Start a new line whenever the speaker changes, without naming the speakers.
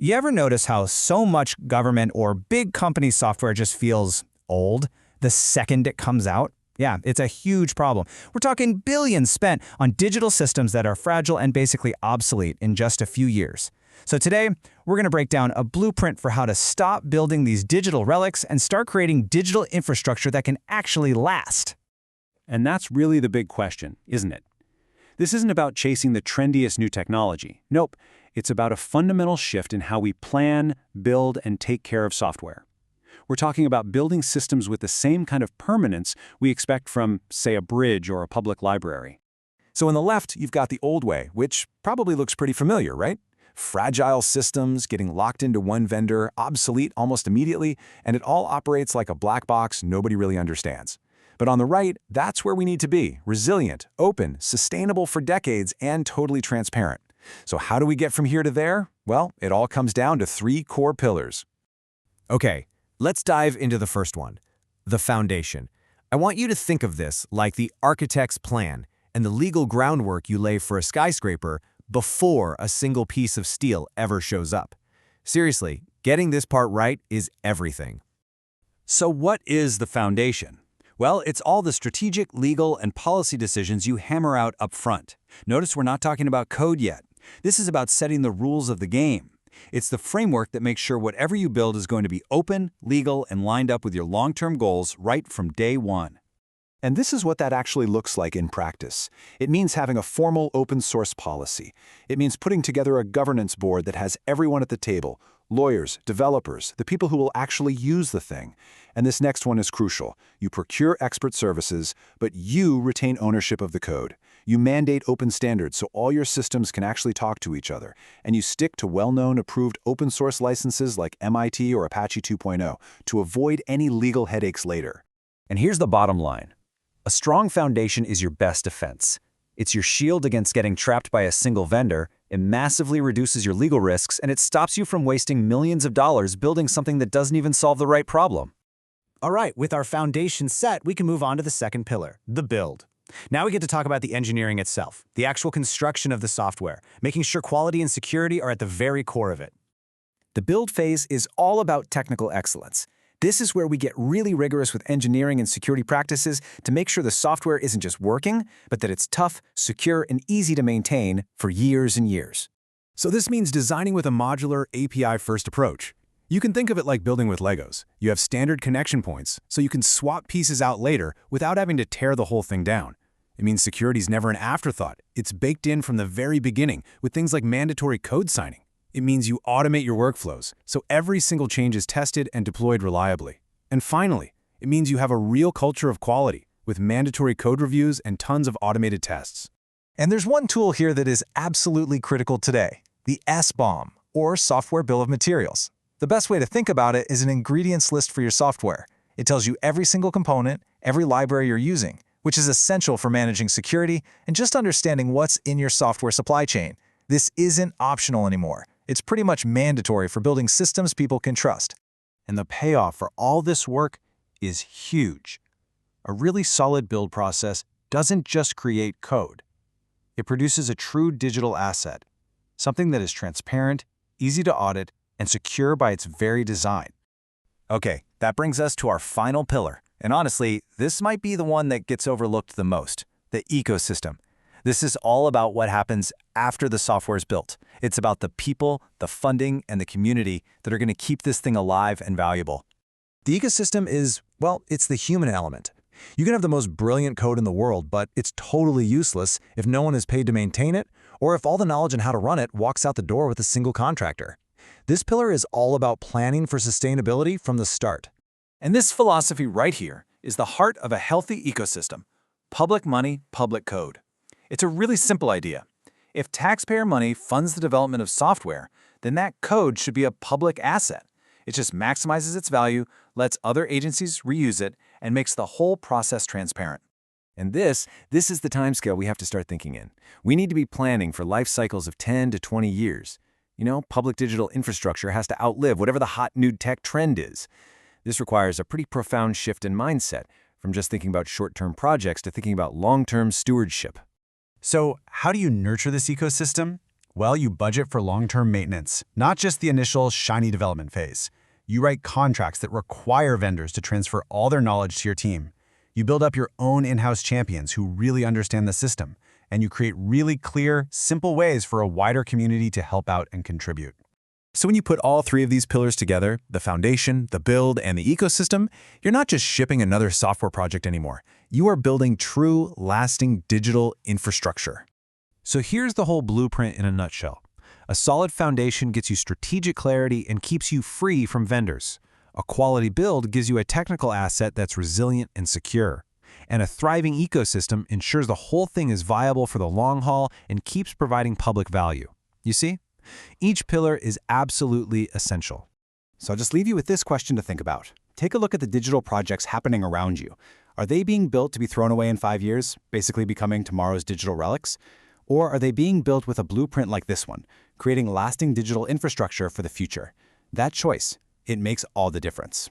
You ever notice how so much government or big company software just feels old the second it comes out? Yeah, it's a huge problem. We're talking billions spent on digital systems that are fragile and basically obsolete in just a few years. So today, we're going to break down a blueprint for how to stop building these digital relics and start creating digital infrastructure that can actually last.
And that's really the big question, isn't it? This isn't about chasing the trendiest new technology. Nope, it's about a fundamental shift in how we plan, build, and take care of software. We're talking about building systems with the same kind of permanence we expect from, say, a bridge or a public library.
So on the left, you've got the old way, which probably looks pretty familiar, right? Fragile systems getting locked into one vendor, obsolete almost immediately, and it all operates like a black box nobody really understands. But on the right, that's where we need to be: resilient, open, sustainable for decades, and totally transparent. So how do we get from here to there? Well, it all comes down to three core pillars.
Okay, let's dive into the first one, the foundation. I want you to think of this like the architect's plan and the legal groundwork you lay for a skyscraper before a single piece of steel ever shows up. Seriously, getting this part right is everything.
So what is the foundation? Well, it's all the strategic, legal, and policy decisions you hammer out up front. Notice we're not talking about code yet. This is about setting the rules of the game. It's the framework that makes sure whatever you build is going to be open, legal, and lined up with your long-term goals right from day one.
And this is what that actually looks like in practice. It means having a formal open source policy. It means putting together a governance board that has everyone at the table: lawyers, developers, the people who will actually use the thing. And this next one is crucial. You procure expert services, but you retain ownership of the code. You mandate open standards so all your systems can actually talk to each other. And you stick to well-known approved open source licenses like MIT or Apache 2.0 to avoid any legal headaches later.
And here's the bottom line. A strong foundation is your best defense. It's your shield against getting trapped by a single vendor, it massively reduces your legal risks, and it stops you from wasting millions of dollars building something that doesn't even solve the right problem.
All right, with our foundation set, we can move on to the second pillar, the build. Now we get to talk about the engineering itself, the actual construction of the software, making sure quality and security are at the very core of it. The build phase is all about technical excellence. This is where we get really rigorous with engineering and security practices to make sure the software isn't just working, but that it's tough, secure, and easy to maintain for years and years.
So this means designing with a modular, API-first approach. You can think of it like building with Legos. You have standard connection points, so you can swap pieces out later without having to tear the whole thing down. It means security is never an afterthought. It's baked in from the very beginning with things like mandatory code signing. It means you automate your workflows, so every single change is tested and deployed reliably. And finally, it means you have a real culture of quality, with mandatory code reviews and tons of automated tests.
And there's one tool here that is absolutely critical today, the SBOM, or Software Bill of Materials. The best way to think about it is an ingredients list for your software. It tells you every single component, every library you're using, which is essential for managing security and just understanding what's in your software supply chain. This isn't optional anymore. It's pretty much mandatory for building systems people can trust.
And the payoff for all this work is huge. A really solid build process doesn't just create code. It produces a true digital asset, something that is transparent, easy to audit, and secure by its very design.
Okay, that brings us to our final pillar. And honestly, this might be the one that gets overlooked the most, the ecosystem. This is all about what happens after the software is built. It's about the people, the funding, and the community that are going to keep this thing alive and valuable.
The ecosystem is, well, it's the human element. You can have the most brilliant code in the world, but it's totally useless if no one is paid to maintain it, or if all the knowledge on how to run it walks out the door with a single contractor. This pillar is all about planning for sustainability from the start.
And this philosophy right here is the heart of a healthy ecosystem. Public money, public code. It's a really simple idea. If taxpayer money funds the development of software, then that code should be a public asset. It just maximizes its value, lets other agencies reuse it, and makes the whole process transparent.
And this is the timescale we have to start thinking in. We need to be planning for life cycles of 10 to 20 years. You know, public digital infrastructure has to outlive whatever the hot new tech trend is. This requires a pretty profound shift in mindset, from just thinking about short-term projects to thinking about long-term stewardship.
So how do you nurture this ecosystem?
Well, you budget for long-term maintenance, not just the initial shiny development phase. You write contracts that require vendors to transfer all their knowledge to your team. You build up your own in-house champions who really understand the system, and you create really clear, simple ways for a wider community to help out and contribute. So when you put all three of these pillars together, the foundation, the build, and the ecosystem, you're not just shipping another software project anymore. You are building true, lasting digital infrastructure. So here's the whole blueprint in a nutshell. A solid foundation gets you strategic clarity and keeps you free from vendors. A quality build gives you a technical asset that's resilient and secure. And a thriving ecosystem ensures the whole thing is viable for the long haul and keeps providing public value. You see? Each pillar is absolutely essential.
So I'll just leave you with this question to think about. Take a look at the digital projects happening around you. Are they being built to be thrown away in 5 years, basically becoming tomorrow's digital relics? Or are they being built with a blueprint like this one, creating lasting digital infrastructure for the future? That choice, it makes all the difference.